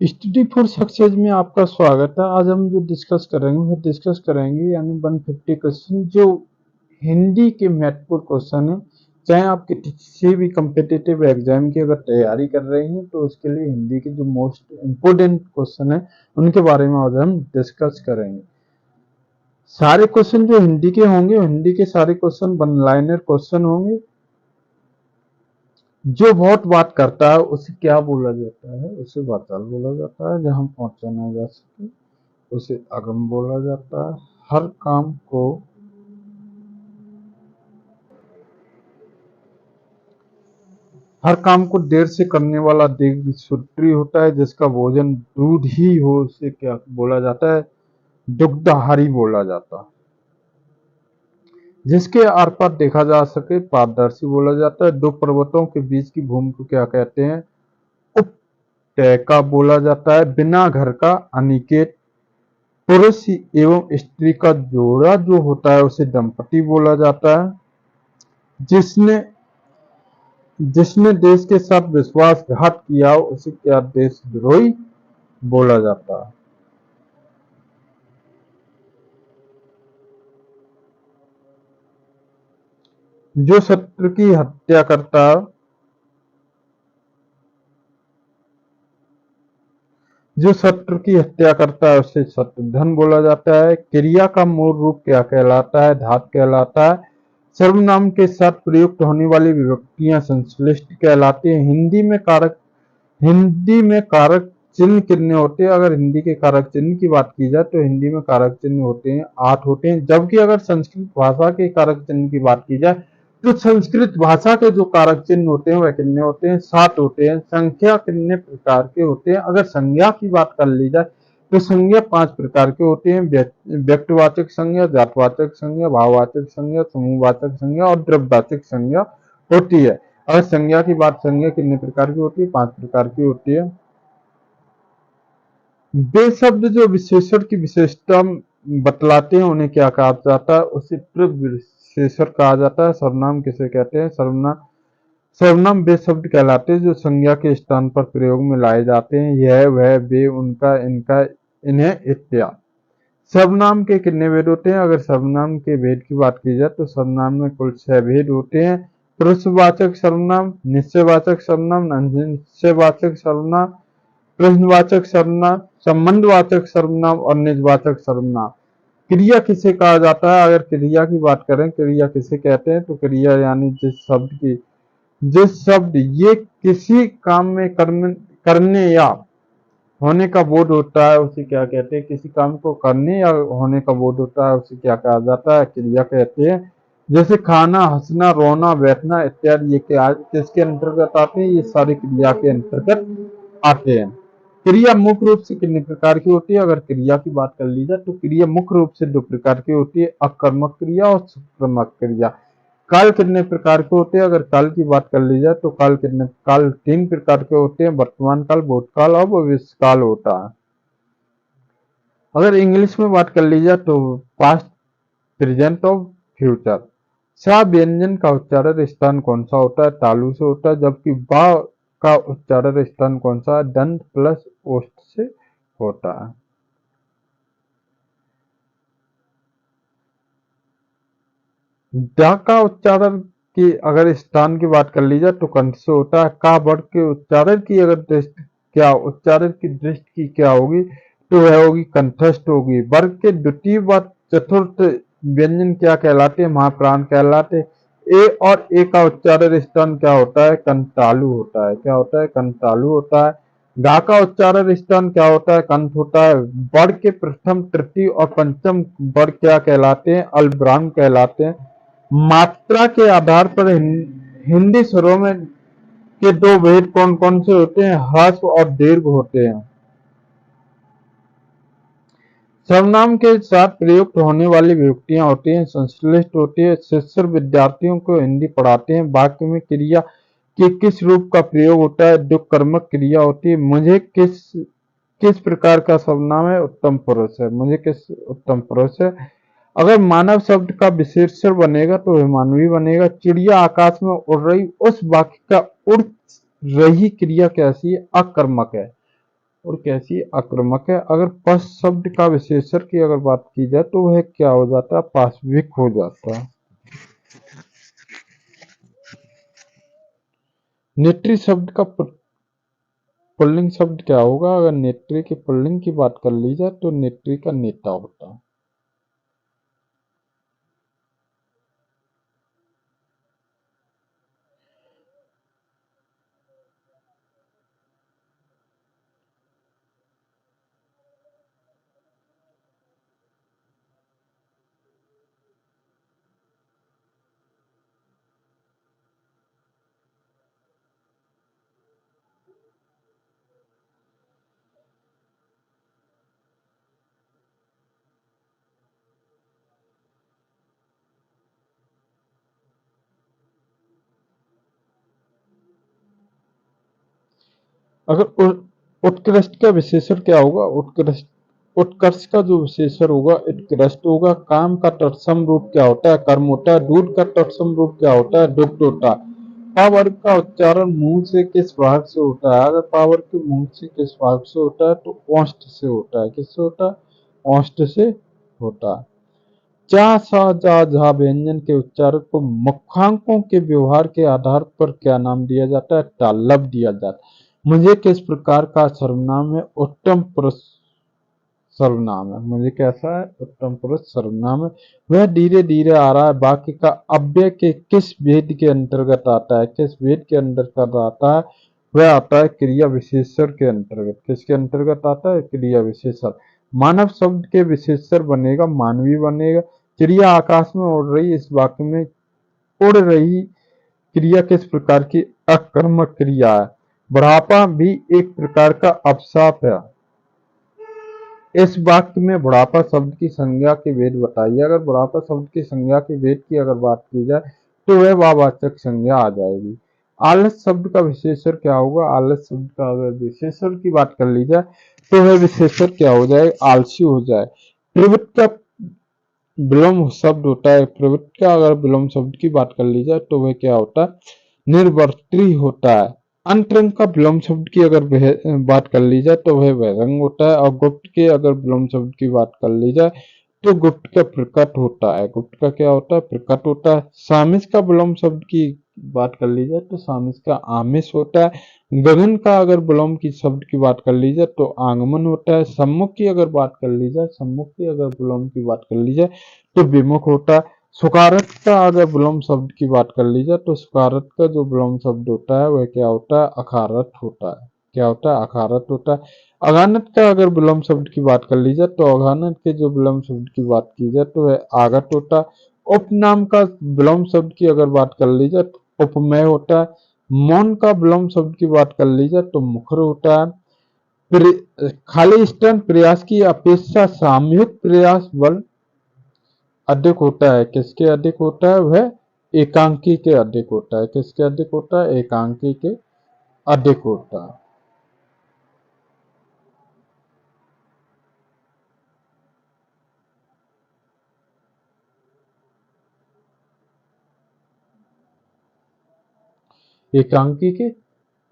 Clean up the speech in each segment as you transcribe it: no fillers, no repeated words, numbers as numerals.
Study for success में आपका स्वागत है। आज हम जो डिस्कस करेंगे यानी 150 क्वेश्चन जो हिंदी के महत्वपूर्ण क्वेश्चन है। चाहे आप किसी भी कम्पिटिटिव एग्जाम की अगर तैयारी कर रहे हैं तो उसके लिए हिंदी के जो मोस्ट इम्पोर्टेंट क्वेश्चन है उनके बारे में आज हम डिस्कस करेंगे। सारे क्वेश्चन जो हिंदी के होंगे, हिंदी के सारे क्वेश्चन वन लाइनर क्वेश्चन होंगे। जो बहुत बात करता है उसे क्या बोला जाता है? उसे वाचाल बोला जाता है। जहां पहुंचा ना जा सके उसे अगम बोला जाता है। हर काम को देर से करने वाला दीर्घसूत्री होता है। जिसका भोजन दूध ही हो उसे क्या बोला जाता है? दुग्धाहारी बोला जाता है। जिसके आर पार देखा जा सके पारदर्शी बोला जाता है। दो पर्वतों के बीच की भूमि को क्या कहते हैं? उपत्यका बोला जाता है। बिना घर का अनिकेत पुरुष एवं स्त्री का जोड़ा जो होता है उसे दंपति बोला जाता है। जिसने जिसने देश के साथ विश्वासघात किया उसे क्या देशद्रोही बोला जाता है। जो शत्रु की हत्या करता है उसे शत्रुघ्न बोला जाता है। क्रिया का मूल रूप क्या कहलाता है? धातु कहलाता है। सर्वनाम के साथ प्रयुक्त होने वाली विभक्तियां संश्लिष्ट कहलाती हैं। हिंदी में कारक चिन्ह कितने होते हैं? अगर हिंदी के कारक चिन्ह की बात की जाए तो हिंदी में कारक चिन्ह होते हैं 8 होते हैं। जबकि अगर संस्कृत भाषा के कारक चिन्ह की बात की जाए तो संस्कृत भाषा के जो कारक चिन्ह होते हैं वह कितने होते हैं? 7 होते हैं। संख्या कितने प्रकार के होते हैं? अगर संज्ञा की बात कर ली जाए तो संज्ञा 5 प्रकार के होते हैं। व्यक्तिवाचक संज्ञा, जातवाचक संज्ञा, भाववाचक संज्ञा, समूहवाचक संज्ञा और द्रव्यवाचक संज्ञा होती है। अगर संज्ञा की बात, संज्ञा कितने प्रकार की होती है? 5 प्रकार की होती है। वे शब्द जो विशेषण की विशेषता बतलाते हैं उन्हें क्या कहा जाता है? उसे प्रविशेषण कहा जाता है। सर्वनाम किसे कहते हैं? सर्वनाम वे शब्द कहलाते हैं जो संज्ञा के स्थान पर प्रयोग में लाए जाते हैं। यह, वह, वे, उनका, इनका, इन्हें इत्यादि। सर्वनाम के कितने भेद होते हैं? अगर सर्वनाम के भेद की बात की जाए तो सर्वनाम में कुल 6 भेद होते हैं। पुरुषवाचक सर्वनाम, निश्चयवाचक सर्वनाम, निश्चयवाचक सर्वनाम, प्रश्नवाचक सर्वनाम, संबंधवाचक सर्वनाम और निजवाचक सर्वनाम। क्रिया किसे कहा जाता है? अगर क्रिया की बात करें, क्रिया किसे कहते हैं? तो क्रिया यानी जिस शब्द ये किसी काम में करने या होने का बोध होता है उसे क्या कहते हैं? किसी काम को करने या होने का बोध होता है उसे क्या कहा जाता है? क्रिया कहते हैं। जैसे खाना, हंसना, रोना, बैठना इत्यादि ये किसके अंतर्गत आते हैं? ये सारी क्रिया के अंतर्गत आते हैं। क्रिया मुख्य रूप से कितने प्रकार की होती है? अगर क्रिया की बात कर ली जाए तो क्रिया मुख्य रूप से 2 प्रकार की होती है, अकर्मक क्रिया और सक्रमक क्रिया। काल कितने प्रकार के होते हैं? अगर काल की बात कर ली जाए तो काल 3 प्रकार के होते हैं, वर्तमान काल, भूतकाल और भविष्यकाल होता है। अगर इंग्लिश में बात कर ली जाए तो पास्ट, प्रेजेंट और फ्यूचर। सा व्यंजन का उच्चारण स्थान कौन सा होता है? तालु से होता है। जबकि बा का उच्चारण स्थान कौन सा है? दंत प्लस ओष्ठ से होता है। ड का उच्चारण की अगर स्थान की बात कर ली जाए तो कंठ से होता है। का वर्ग के उच्चारण की अगर उच्चारण की दृष्टि की क्या होगी तो वह होगी कंठस्थ होगी। वर्ग के द्वितीय व चतुर्थ व्यंजन क्या कहलाते हैं? महाप्राण कहलाते। ए और ए का उच्चारण स्थान क्या होता है? कंतालु होता है। क्या होता है? कंतालु होता है। गा का उच्चारण स्थान क्या होता है? कंठ होता है। वर्ग के प्रथम, तृतीय और पंचम वर्ग क्या कहलाते हैं? अल्पविराम कहलाते हैं। मात्रा के आधार पर हिंदी स्वरों में के 2 भेद कौन कौन से होते हैं? ह्रस्व और दीर्घ होते हैं। सर्वनाम के साथ प्रयुक्त होने वाली विभक्तियां होती हैं, संश्लिष्ट होती है। शिक्षक विद्यार्थियों को हिंदी पढ़ाते हैं। वाक्य में क्रिया के किस रूप का प्रयोग होता है? जो कर्मक क्रिया होती है। मुझे किस प्रकार का सर्वनाम है? उत्तम पुरुष है। मुझे किस उत्तम पुरुष है। अगर मानव शब्द का विशेषण बनेगा तो हिमानवी बनेगा। चिड़िया आकाश में उड़ रही, उस वाक्य का उड़ रही क्रिया कैसी है? अकर्मक है। और कैसी आक्रामक है। अगर पश शब्द का विशेषण की अगर बात की जाए तो वह क्या हो जाता है, पाशविक हो जाता है। नेत्री शब्द का पुल्लिंग शब्द क्या होगा, अगर नेत्री के पुल्लिंग की बात कर ली जाए तो नेत्री का नेता होता है। अगर उत्कृष्ट का विशेषण क्या होगा, उत्कृष्ट उत्कर्ष का जो विशेषण होगा उत्कृष्ट होगा। काम का तत्सम रूप क्या होता है, कर्म होता है। दूध का तत्सम रूप क्या होता है, दुग्ध होता है। पावर्ग का उच्चारण मुंह से किस भाग से होता है, अगर पावर्ग के मुंह से किस भाग से होता है तो ओष्ठ से होता है। किससे होता है, ओष्ठ से होता है। चा सा जा झा व्यंजन के उच्चारण को मुखांकों के व्यवहार के आधार पर क्या नाम दिया जाता है, तालव्य दिया जाता है। मुझे किस प्रकार का सर्वनाम है, उत्तम पुरुष सर्वनाम है। मुझे कैसा है, उत्तम पुरुष सर्वनाम है। वह धीरे धीरे आ रहा है वाक्य का अव्यय के किस भेद के अंतर्गत आता है, किस भेद के अंतर्गत आता है, वह आता है क्रिया विशेषण के अंतर्गत। किसके अंतर्गत आता है, क्रिया विशेषण। मानव शब्द के विशेषण बनेगा मानवीय बनेगा। चिड़िया आकाश में उड़ रही, इस वाक्य में उड़ रही क्रिया किस प्रकार की, अकर्मक क्रिया है। बुढ़ापा भी एक प्रकार का अपशाप है। इस वाक्य में बुढ़ापा शब्द की संज्ञा के भेद बताइए। अगर बुढ़ापा शब्द की संज्ञा के भेद की अगर बात की जाए तो वह वाचक संज्ञा आ जाएगी। आलस शब्द का विशेषण क्या होगा, आलस शब्द का अगर विशेषण की बात कर ली जाए तो वह विशेषण क्या हो जाए, आलसी हो जाए। प्रवृत्ति का विलोम शब्द होता है, प्रवृत्ति का अगर विलोम शब्द की बात कर ली जाए तो वह क्या होता है, निर्वर्ती होता है। अंतरंग का विलोम शब्द की अगर बात कर ली जाए तो वह बहिरंग होता है। और गुप्त के अगर विलोम शब्द की बात कर ली जाए तो गुप्त का प्रकट होता है। गुप्त का क्या होता है, प्रकट होता है। सामिस का विलोम शब्द की बात कर ली जाए तो सामिस का आमिष होता है। गगन का अगर विलोम की शब्द की बात कर ली जाए तो आगमन होता है। सम्मुख की अगर बात कर ली जाए, सम्मुख की अगर विलोम की बात कर ली जाए तो विमुख होता है। सुकारत का अगर विलोम शब्द की बात कर ली जाए तो सुकारत का जो विलोम शब्द होता है वह क्या होता है, अखारत होता है। क्या होता है, अखारत होता है। अगानत का अगर विलोम शब्द की बात कर ली जाए तो अगानत के जो विलोम शब्द की बात की जाए तो वह आगत होता है। उपनाम का विलोम शब्द की अगर बात कर ली जाए तो उपमेय होता है। मौन का विलोम शब्द की बात कर ली जाए तो मुखर होता है। खाली स्थान प्रयास की अपेक्षा सामूहिक प्रयास बल अधिक होता है। किसके अधिक होता है, वह एकांकी के अधिक होता है। किसके अधिक होता है, एकांकी के अधिक होता है। एकांकी के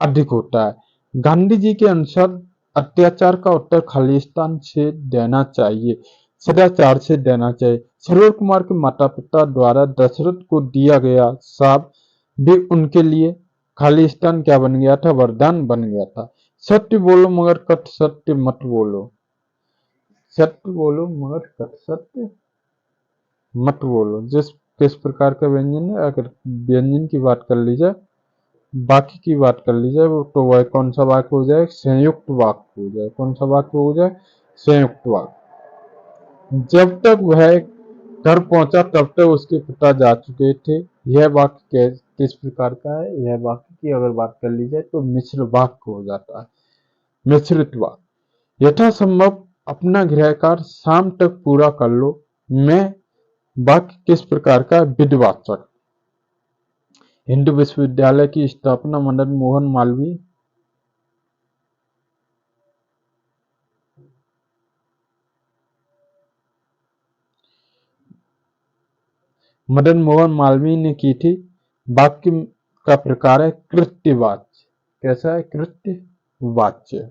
अधिक होता है। गांधी जी के अनुसार अत्याचार का उत्तर खालिस्तान से देना चाहिए, सदाचार से देना चाहिए। सरोवर कुमार के माता पिता द्वारा दशरथ को दिया गया शाप भी उनके लिए खालिस्तान क्या बन गया था, वरदान बन गया था। सत्य बोलो मगर कट सत्य मत बोलो, सत्य बोलो मगर कट सत्य मत बोलो। जिस किस प्रकार का व्यंजन है, अगर व्यंजन की बात कर ली जाए, वाक्य की बात कर ली जाए तो वह कौन सा वाक्य हो जाए, संयुक्त वाक्य हो जाए। कौन सा वाक्य हो जाए, संयुक्त वाक्य। जब तक वह घर पहुंचा तब तक उसके पिता जा चुके थे। यह वाक्य किस प्रकार का है, यह वाक्य की अगर बात कर ली जाए तो मिश्र वाक्य हो जाता है, मिश्रित वाक्य। यथासंभव अपना गृह कार्य शाम तक पूरा कर लो। मैं वाक्य किस प्रकार का, विधिवाचक। हिंदू विश्वविद्यालय की स्थापना मदन मोहन मालवीय मदन मोहन मालवीय ने की थी। वाक्य का प्रकार है कृत्यवाच्य। कैसा है, कृत्यवाच्य।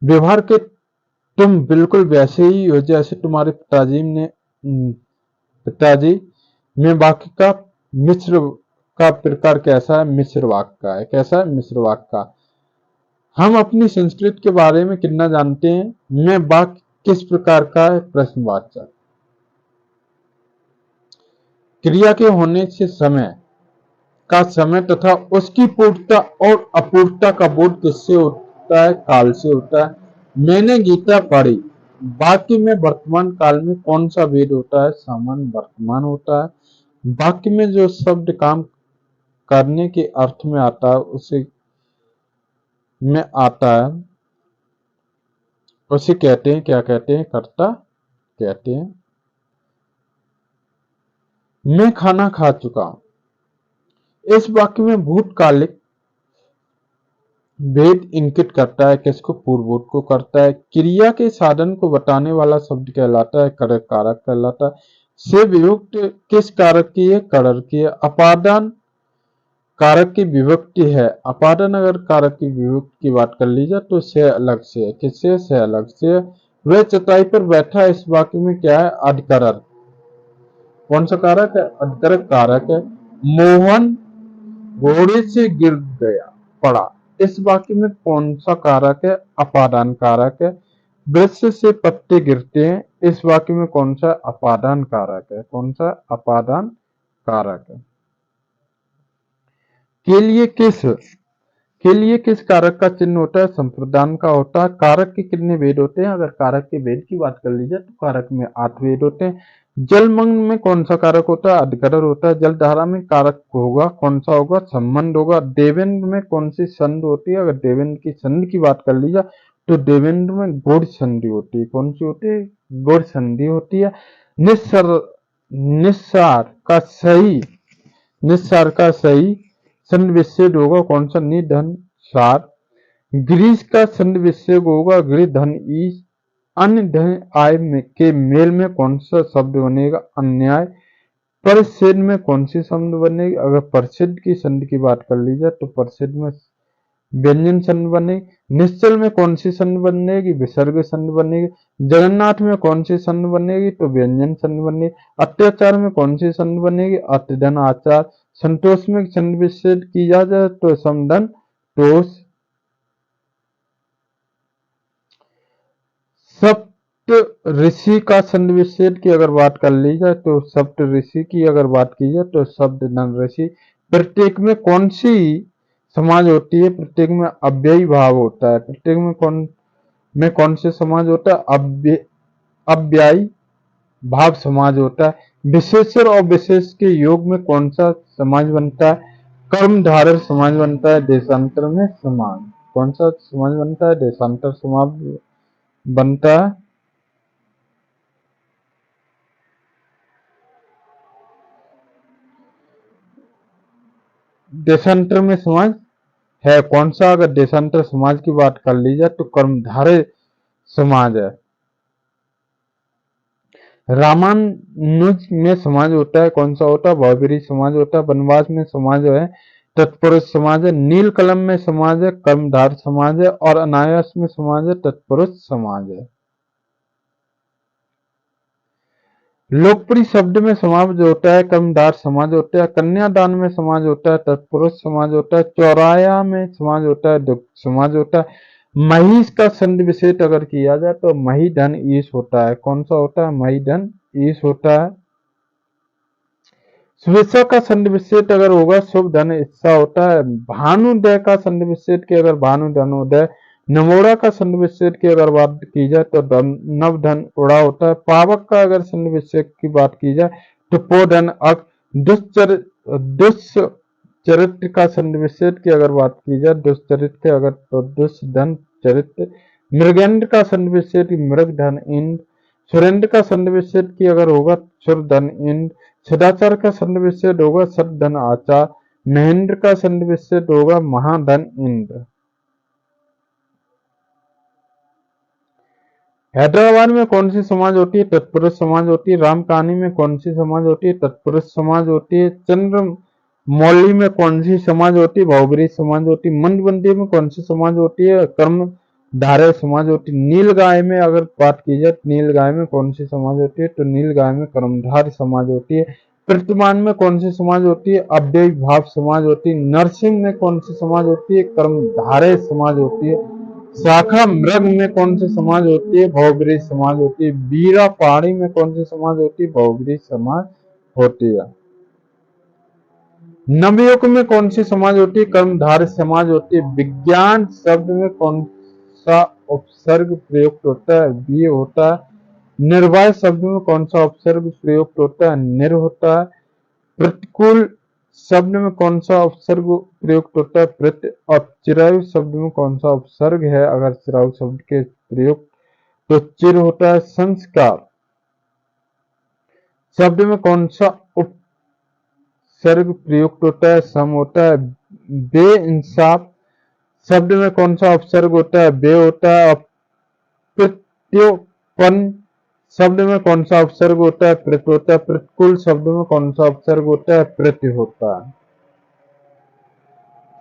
व्यवहार के तुम बिल्कुल वैसे ही हो जैसे तुम्हारे पिताजी में वाक्य का मिश्र का प्रकार कैसा है? मिश्र वाक्य का है। कैसा है? मिश्र वाक्य का। हम अपनी संस्कृति के बारे में कितना जानते हैं? मैं वाक्य किस प्रकार का है? प्रश्नवाचक। क्रिया के होने से समय का समय तथा उसकी पूर्णता और अपूर्णता का बोध किससे होता है? काल से होता है। मैंने गीता पढ़ी। वाक्य में वर्तमान काल में कौन सा भेद होता है? सामान्य वर्तमान होता है। वाक्य में जो शब्द काम करने के अर्थ में आता है उसे में आता है उसे कहते हैं, क्या कहते हैं? कर्ता कहते हैं। मैं खाना खा चुका। इस वाक्य में भूतकालिक भेद इंगित करता है। किसको? पूर्वोक्त को करता है। क्रिया के साधन को बताने वाला शब्द कहलाता है कारक कहलाता है। से वियुक्त किस कारक की है? करण की है। अपादान कारक की विभक्ति है। अपादान अगर कारक की विभक्ति की बात कर ली जाए तो से अलग से है। किससे? से अलग से। वह चटाई पर बैठा। इस वाक्य में क्या है? अधिकरण। कौन सा कारक है? अधिकरण कारक है। मोहन घोड़े से गिर गया, पड़ा। इस वाक्य में कौन सा कारक है? अपादान कारक है। वृक्ष से पत्ते गिरते हैं। इस वाक्य में कौन सा अपादान कारक है? कौन सा अपादान कारक है? के लिए किस कारक का चिन्ह होता है? संप्रदान का होता है। कारक के कितने भेद होते हैं? अगर कारक के भेद की बात कर ली जाए तो कारक में 8 भेद होते हैं। जलमग्न में कौन सा कारक होता है? अधिकरण होता है। जलधारा में कारक होगा कौन सा होगा? संबंध होगा। देवेंद्र में कौन सी संधि होती है? अगर देवेंद्र की संधि की बात कर ली जाए तो देवेंद्र में गुण संधि होती है। कौन सी होती है? गुण संधि होती है। निस्सर निस्सार का सही निस्सार का सही संधि विच्छेद होगा कौन सा? निधन सार। ग्रीस का संधि विच्छेद होगा गृह धन ईश। अन्य धन आय के मेल में कौन सा शब्द बनेगा? अन्याय। परिच्छेद में कौन सी संधि बनेगी? अगर परिच्छेद की संधि की बात कर ली जाए तो परिच्छेद में व्यंजन संधि बनेगी। निश्चल में कौन सी संधि बनेगी? विसर्ग संधि बनेगी। जगन्नाथ में कौन सी संधि बनेगी? तो व्यंजन संधि बनेगी। अत्याचार में कौन सी संधि बनेगी? अत्यधन आचार। संतोष में संधि विच्छेद की जाए तो समधन तोष। सप्त ऋषि का संधि विच्छेद की अगर बात कर ली जाए तो सप्त ऋषि की अगर बात की जाए तो शब्द धन ऋषि। प्रत्येक में कौन सी समाज होती है? प्रत्येक में अव्ययी भाव होता है। प्रत्येक में कौन से समाज होता है? अव्ययी भाव समाज होता है। विशेषण और विशेष के योग में कौन सा समाज बनता है? कर्मधारय समाज बनता है। देशांतर में समाज कौन सा समाज बनता है? देशांतर समाज बनता है। देशांतर में समाज है कौन सा? अगर देशांतर समाज की बात कर ली जाए तो कर्मधारय समाज है। रामानुज में समाज होता है कौन सा होता है? बहुब्रीहि समाज होता है। वनवास में समाज है तत्पुरुष समाज है। नील कलम में समाज है कर्मधार समाज है। और अनायास में समाज है तत्पुरुष समाज है। लोकप्रिय शब्द में समाज होता है कर्मधार समाज होता है। कन्यादान में समाज होता है तत्पुरुष समाज होता है। चौराया में समाज होता है दुग्ध समाज होता है। महिष का संधि विच्छेद अगर किया जाए तो मही धन ईश होता है। कौन सा होता है? मही धन ईश होता है। स्वेच्छा का संधि विच्छेद अगर होगा शुभ धन इच्छा होता है। भानुदय का संधि विच्छेद की अगर भानु धनोदय। नमोड़ा का संधि विच्छेद की अगर बात की जाए तो नव धन उड़ा होता है। पावक का अगर संधि विच्छेद की बात की जाए तो पो धन अक। दुष्चरित्र का संधि विच्छेद की अगर बात की जाए दुष्चरित्र अगर तो दुष् धन चरित्र। मृगेंद्र का संधि विच्छेद मृग धन इंद्र। सुरेंद्र का संधि विच्छेद की अगर होगा सुर धन इंद्र। सदाचार का संधि विच्छेद होगा सद धन आचार। महेंद्र का संधि विच्छेद होगा महाधन इंद्र। हैदराबाद में कौन सी समाज होती है? तत्पुरुष समाज होती है। राम कहानी में कौन सी समाज होती है? तत्पुरुष समाज होती है। चंद्र मौली में कौन सी समाज होती है? बहुब्रीहि समाज होती है। मंदबंदी में कौन सी समाज होती है? कर्म धारे समाज होती है। नीलगाय में अगर बात की जाए, नीलगाय में कौन सी समाज होती है, तो नीलगाय में कर्मधारय समाज होती है। प्रतिमान में कौन सी समाज होती है, अव्ययी भाव समाज होती है। नरसिंह में कौन सी समाज होती है, कर्मधारय समाज होती है। शाखा मृग में कौन सी समाज होती है, बहुब्रीहि समाज होती है। बीरा पहाड़ी में कौन सी समाज होती है, बहुब्रीहि समाज होती है। नवयुग में कौन सी समाज होती है, कर्मधारय समाज होती है। विज्ञान शब्द में कौन सा उपसर्ग प्रयुक्त होता है, वी होता है। निर्वाय शब्द में कौन सा उपसर्ग प्रयुक्त होता है, निर होता है। प्रतिकूल शब्द में कौन सा उपसर्ग प्रयुक्त होता है, प्रत्य। और चिरायु शब्द में कौन सा उपसर्ग है अगर चिरायु शब्द के प्रयुक्त, तो चिर होता है। संस्कार शब्द में कौन सा उपसर्ग प्रयुक्त होता है, सम होता है। बेइंसाफ शब्द में कौन सा उपसर्ग होता है, बे होता है। अप्रत्युत्पन्न शब्द में कौन सा उपसर्ग होता है, प्रत होता है। प्रतिकूल शब्द में कौन सा उपसर्ग होता है, प्रति होता है।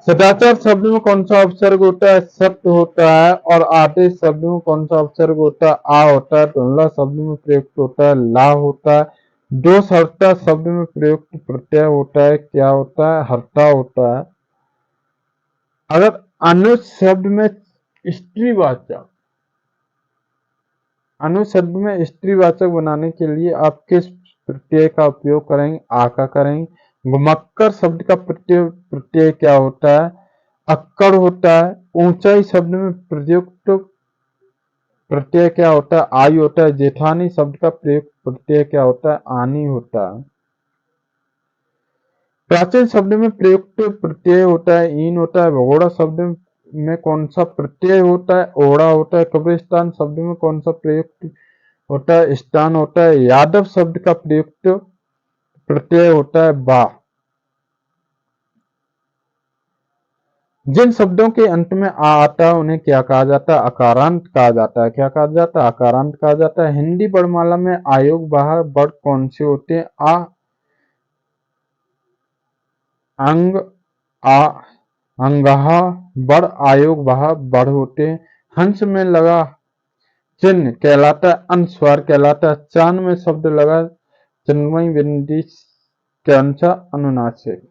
सदाचार शब्द में कौन सा उपसर्ग होता है, सत्य होता है। और आदेश शब्द में कौन सा उपसर्ग होता है, आ होता है। धुंधला शब्द में प्रयुक्त होता है, ला होता है। दोष हर्ता शब्द में प्रयुक्त प्रत्यय होता है, क्या होता है, हर्ता होता है। अगर अनुज शब्द में स्त्रीवाचक, अनुज शब्द में स्त्रीवाचक बनाने के लिए आप किस प्रत्यय का उपयोग करेंगे, आ का करेंगे। घुमक्कर शब्द का प्रत्यय क्या होता है, अक्कड़ होता है। ऊंचाई शब्द में प्रयुक्त प्रत्यय क्या होता है, आई होता है। जेठानी शब्द का प्रयुक्त प्रत्यय क्या होता है, आनी होता है। प्राचीन शब्द में प्रयुक्त प्रत्यय होता है, ईन होता है। भगोड़ा शब्द में कौन सा प्रत्यय होता है, ओड़ा होता है। कब्रिस्तान शब्द में कौन सा प्रयुक्त होता है, स्थान होता है। यादव शब्द का प्रयुक्त प्रत्यय होता है, बा। जिन शब्दों के अंत में आ आता है उन्हें क्या कहा जाता है, अकारांत कहा जाता है। क्या कहा जाता है, अकारांत कहा जाता है। हिंदी वर्णमाला में आयोग बाहर वर्ड कौन से होते हैं, आ, अंग, आ, अंगह। बड़ आयोग बाहर बड़ होते हैं। हंस में लगा चिन्ह कहलाता है अनुस्वार कहलाता है। चांद में शब्द लगा चिन्मयी बिंदी कौन सा, अनुनासिक।